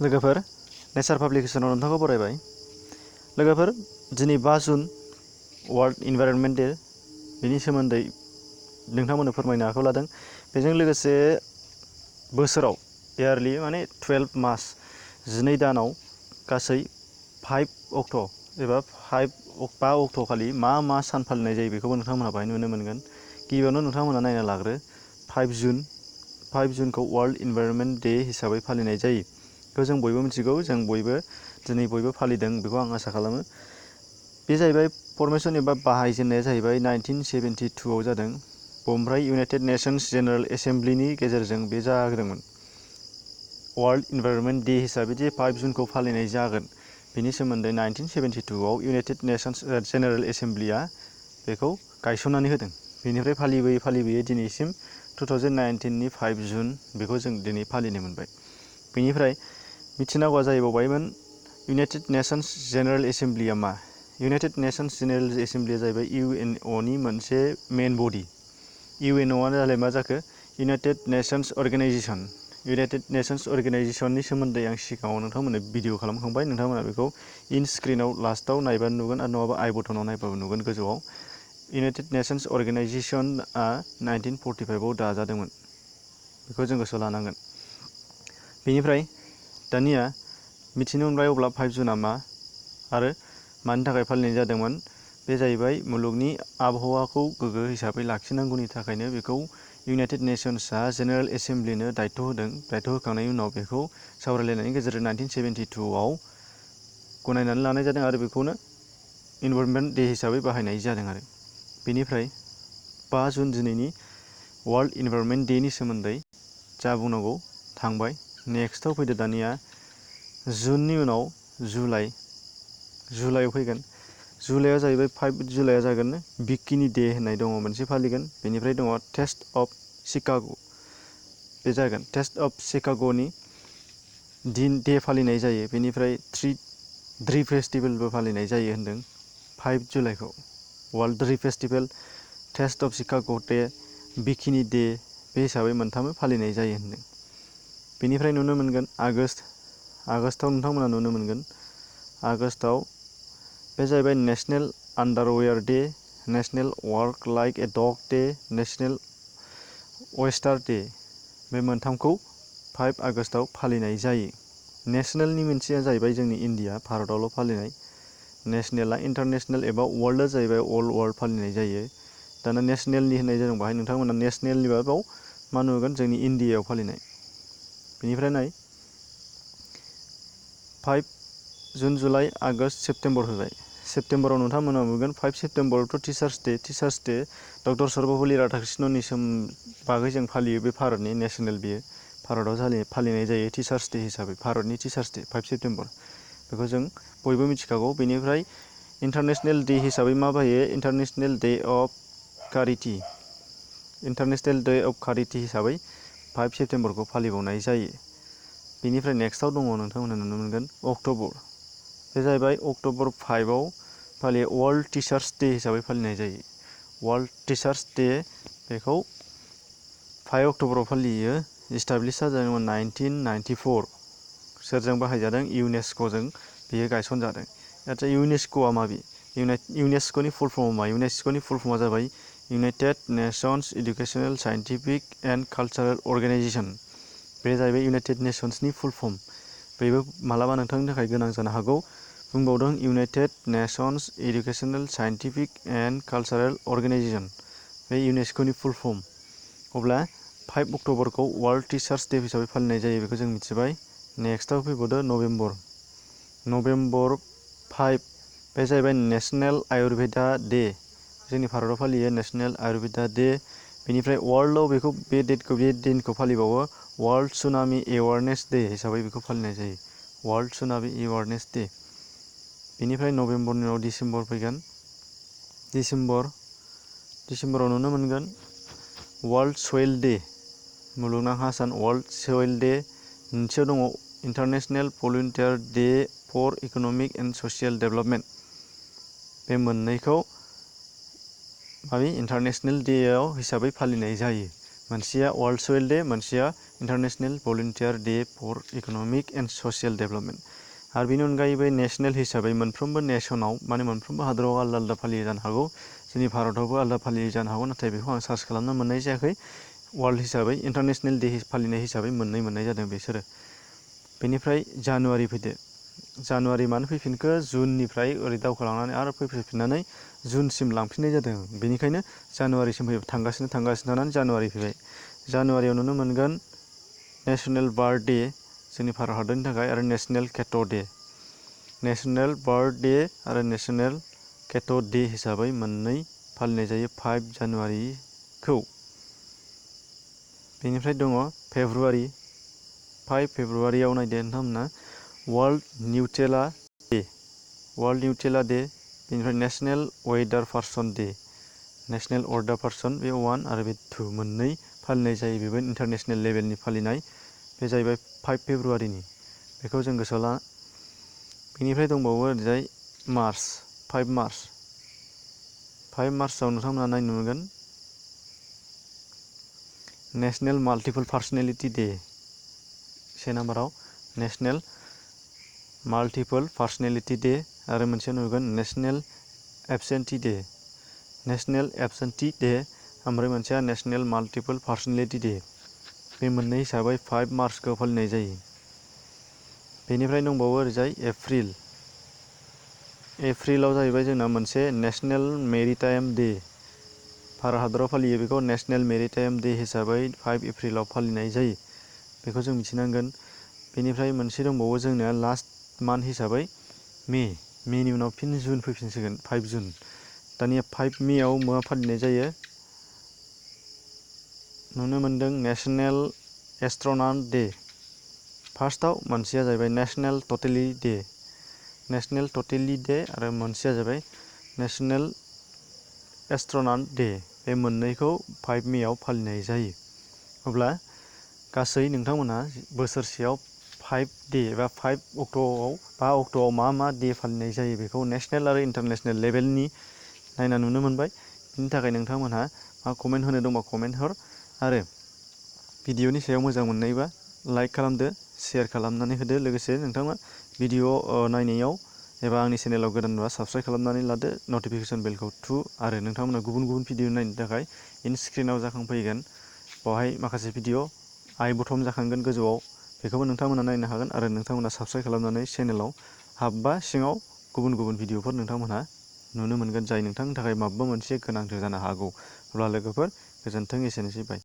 लोगोफोर नेचार पाब्लिकेशनाव नोंथांखौ बरायबाय। लोगोफोर दिनै 5 जुन वर्ल्ड इनभाइरनमेन्ट डे बेनि सोमोन्दै नोंथांमोननो फोरमायनो आखायाव लादों। बेजों लोगोसे बोसोराव इयारलि माने 12 मास 12 दानाव गासै 5 अक्ट' एबा 5 अक्ट' खालि मा सान फालिनाय जायो बेखौबो नोंथांमोनहा बाहाय नुनो मोनगोन। गिबियावनो नोंथांमोनहा नायना लाग्रो 5 जुनखौ वर्ल्ड इनभाइरनमेन्ट डे हिसाबै फालिनाय जायो। बेखौ जों बयबो मिथिगौ, जों बयबो दिनै बयबो फालिदों बेखौ आं आसा खालामो। बे जाहैबाय फरमेसन एबा बाहायजेननाया जाहैबाय 1972 आव जादों। ओमफ्राय इउनाइटेड नेशन्स जेनेरेल एसेम्ब्लिनि गेजेरजों बे जादोंमोन। वर्ल्ड इनभाइरनमेन्ट डे हिसाबै जे 5 जुनखौ फालिनाय जागोन बेनि सोमोन्दै 1972 आव इउनाइटेड नेशन्स जेनेरेल एसेम्ब्लिया बेखौ गायसननानै होदों। बेनिफ्राय फालिबोयै दिनैसिम 2019 नि 5 जुन बेखौ जों दिनै फालिनो मोनबाय। बेनिफ्राय मिथिनांगौआ जाहैबावबायमोन इउनाइटेड नेशन्स जेनेरेल एसेम्ब्लिया मा? इउनाइटेड नेशन्स जेनेरेल एसेम्ब्लिया जाहैबाय UNOनि मोनसे मेन बडि। UNOआ जाहैबाय मा जाखो? United Nations Organisation. United Nations अर्गेनाइजेसननि सोमोन्दै आं सिगाङाव नोंथांमोननो भिडिअ खालामखांबाय। नोंथांमोना बेखौ इन स्क्रिनाव लास्टाव नायबानो नुगोन आरो नङाबा आइ बटनाव नायबाबो नुगोन गोजौआव। इउनाइटेड नेशन्स अर्गेनाइजेसनआ 1945 आव दाजादोंमोन। बेखौ जों गोसोआव लानांगोन। बेनिफ्राय दानिया मिथिनो मोनबाय अब्ला 5 जुनआ मा आरो मानि थाखाय फालिनाय जादोंमोन। बे जाहैबाय मुलुगनि आबहावाखौ गोग्गो हिसाबै लाखिनांगौनि थाखायनो बेखौ इउनाइटेड नेशन्सआ जेनेरेल एसेम्ब्लिनो दायथ' होदों। दायथ' होखांनायनि उनाव बेखौ सावरायलायनायनि गेजेरजों 1972 आव गनायनानै लानाय जादों आरो बेखौनो इनभाइरनमेन्ट डे हिसाबै बाहायनाय जादों आरो। बेनिफ्राय 5 जुन दिनैनि वर्ल्ड इनभाइरनमेन्ट डेनि सोमोन्दै जा बुंनांगौ थांबाय। नेक्स्टआव फैदो दानिया जुननि उनाव जुलाइआव फैगोन। जुलाइआव जाहैबाय 5 जुलाइआ जागोन बिकिनि डे होननाय दङ मोनसे फालिगोन। बेनिफ्राय दङ टेस्ट अफ शिकाग' बे जागोन। टेस्ट अफ शिकाग'नि डे फालिनाय जायो। बेनिफ्राय ड्री फेस्टिभेलबो फालिनाय जायो होनदों 5 जुलाइखौ। World dry festival, test of Chicago' day, bikini day बे हिसाबै मोनथामबो फालिनाय जायो होनदों। बेनिफ्राय नुनो मोनगोन आगस्टआव नोंथांमोना नुनो मोनगोन। आगस्टआव बे जाहैबाय national underwear day, national work like a dog day, national वेस्टार डे। बे मोनथामखौ 5 आगस्टआव फालिनाय जायो। नेशनेलनि मोनसेया जाहैबाय जोंनि इण्डिया भारतआवल' फालिनाय। नेशनेला इन्टारनेशनेल एबा वर्ल्डआ जाहैबाय अल वर्ल्ड फालिनाय जायो। दाना नेशनेलनि होननाय जादों बाहाय नोंथांमोना नेशनेलनि बाव मा नुगोन जोंनि इण्डियायाव फालिनाय। बेनिफ्राय नाय 5 जुन, जुलाइ, आगष्ट, सेप्तेम्बर फैबाय। सेप्तेम्बराव नोंथांमोना नुगोन 5 सेप्तेम्बरावथ' टिचार्स डे डक्टर सर्वपल्ली राधाकृष्णननि बागै जों फालियो। बे भारतनि नेशनेल बियो भारतआव फालिनाय जायो टिचार्स डे हिसाबै। भारतनि टिचार्स डे 5 सेप्तेम्बर बेखौ जों बयबो मिथिखागौ। बेनिफ्राय इन्टारनेशनेल डे हिसाबै मा बाहायो? International day of charity. International day of charity हिसाबै 5 सेप्तेम्बरखौ फालिबावनाय जायो। बेनिफ्राय नेक्स्टआव दङ नोंथांमोना नुनो मोनगोन अक्ट'बर। बे जाहैबाय अक्ट'बर 5 आव फालियो वर्ल्ड टिचार्स डे हिसाबै फालिनाय जायो। वर्ल्ड टिचार्स डे बेखौ 5 अक्ट'बराव फालियो। इस्टाब्लिस जादोंमोन 1994। सोरजों बाहायजादों? इउनेस्क'जों बेयो गायसनजादों। नाथाय इउनेस्क'आ माबे? इउनेस्क'नि फुल फर्मआ मा? इउनेस्क'नि फुल फर्मआ जाबाय United Nations Educational Scientific and Cultural Organisation. बे जाहैबाय इउनाइटेड नेशन्सनि फुल फर्म। बेबो मालाबा नोंथांनि थाखाय गोनां जानो हागौ। बुंबावदों United Nations Educational Scientific and Cultural Organisation. बे इउनेस्क'नि फुल फर्म। अब्ला 5 अक्ट'बरखौ वर्ल्ड टिचार्स डे हिसाबै फालिनाय जायो बेखौ जों मिथिबाय। नेक्स्टआव फैबावदो नभेम्बर 5 बे जाहैबाय नेशनेल आयुर्वेदा डे। जोंनि भारताव फालियो नेशनेल आयुर्वेदा डे। बेनिफ्राय वर्ल्डआव बे दिनखौ फालिबावो वर्ल्ड सुनामि एवारनेस डे हिसाबै बेखौ फालिनाय जायो। World tsunami awareness day. बेनिफ्राय नभेम्बरनि उनाव डिसेम्बर फैगोन। डिसेम्बराव नुनो मोनगोन वर्ल्ड सयल डे, मुलुगनां हा सान वर्ल्ड सयल डे। मोनसेयाव दङ international volunteer day for economic and social development. बे मोननैखौ इन्टारनेशनेल डेआव हिसाबै फालिनाय जायो। मोनसेया वर्ल्ड सयल डे, मोनसेया international volunteer day for economic and social development. आरो बेनि अनगायैबो नेशनेल हिसाबै मोनफ्रोमबो नेसनाव माने मोनफ्रोमबो हादराव आलदा आलदा फालियो जानो हागौ। जोंनि भारतावबो आलदा फालियो जानो हागौ, नाथाय बेखौ आं सार्च खालामना मोननाय जायाखै। वर्ल्ड हिसाबै इन्टारनेशनेल डे फालिनाय हिसाबै मोननाय जादों बिसोरो। बेनिफ्राय जानुवारि फैदो। जानुवारि मानो फैफिनखो? जुननिफ्राय ओरै दावखोलांनानै आरो फैफिननानै जुनसिम लांफिननाय जादों। बेनिखायनो जानुवारिसिम थांगासिनो थानानै जानुवारि फैबाय। जानुवारियाव नुनो मोनगोन नेसनेल बार्ड डे जोंनि भारत हादरनि थाखाय आरो national cat' day. National bird day आरो नेसनेल केट' डे हिसाबै मोननै फालिनाय जायो 5 जानुवारिखौ। बेनिफ्राय दङ फेब्रुवारि। 5 फेब्रुवारियाव नायदो नोंथांमोना world Nutella day. World Nutella day. बेनिफ्राय national weather person day. National weather person बे 1 आरो बे 2 मोननै फालिनाय जायो। बेबो इन्टारनेसनेल लेभेलनि फालिनाय। बे जाहैबाय 5 फेब्रुवारिनि। बेखौ जों गोसोआव ला। बेनिफ्राय दंबावो ओरैजाय मार्च 5 मार्च। 5 मार्चआव नोंथांमोना नायनो मोनगोन नेसनेल माल्टिपल पार्सनेलिटि डे। से नाम्बाराव नेसनेल माल्टिपल पार्सनेलिटि डे आरो मोनसे नुगोन नेसनेल एबसेन्टि डे। नेसनेल एबसेन्टि डे ओमफ्राय मोनसेया नेसनेल माल्टिपल पार्सनेलिटि डे। बे मोननै हिसाबै 5 मार्चखौ फालिनाय जायो। बेनिफ्राय दंबावो ओरैजाय एप्रिल। एप्रिलाव जाहैबाय जोंना मोनसे नेसनेल मेरिटाइम डे। भारत हादराव फालियो बेखौ नेसनेल मेरिटाइम डे हिसाबै 5 एप्रिलाव फालिनाय जायो। बेखौ जों मिथिनांगोन। बेनिफ्राय मोनसे दंबावो जोंनिया लास्ट मान्थ हिसाबै मेनि उनाव फिन जुन फैफिनसिगोन 5 जुन। दानिया 5 मेआव मा फालिनाय जायो? नुनो मोनदों नेसनेल एस्ट्र'नट डे। फार्स्टआव मोनसेया जाहैबाय national totally day. National totally day आरो मोनसेया जाहैबाय नेसनेल एस्ट्र'नट डे। बे मोननैखौ 5 मेआव फालिनाय जायो। अब्ला गासै नोंथांमोनहा बोसोरसेयाव 5 डे एबा 5 अक्ट'आव मा डे फालिनाय जायो बेखौ नेसनेल आरो इन्टारनेसनेल लेभेलनि नायना नुनो मोनबाय। बिनि थाखाय नोंथांमोनहा मा कमेन्ट होनो दंबा कमेन्ट हर। आरो भिडिअनि सायाव मोजां मोननायबा लाइक खालामदो, शेयार खालामनानै होदो। लोगोसे नोंथाङा भिडिअ नायनायाव एबा आंनि चेनेलाव गोदानबा साबस्क्राइब खालामनानै लादो, नटिफिकेसन बेलखौ थु। आरो नोंथांमोना गुबुन गुबुन भिडिअ नायनो थाखाय इन स्क्रिनाव जाखांफैगोन। बेवहाय माखासे भिडिअ आइ बटन जाखांगोन गोजौआव। बेखौबो नोंथांमोना नायनो हागोन आरो नोंथांमोना साबस्क्राइब खालामनानै चेनेलाव हाबबा सिङाव गुबुन गुबुन भिडिअफोर नोंथांमोनहा नुनो मोनगोन, जाय नोंथांनि थाखाय माबा मोनसे गोनांथार जानो हागौ। अब्ला लोगोफोर गोजोन्थों, एसेनोसै बाय।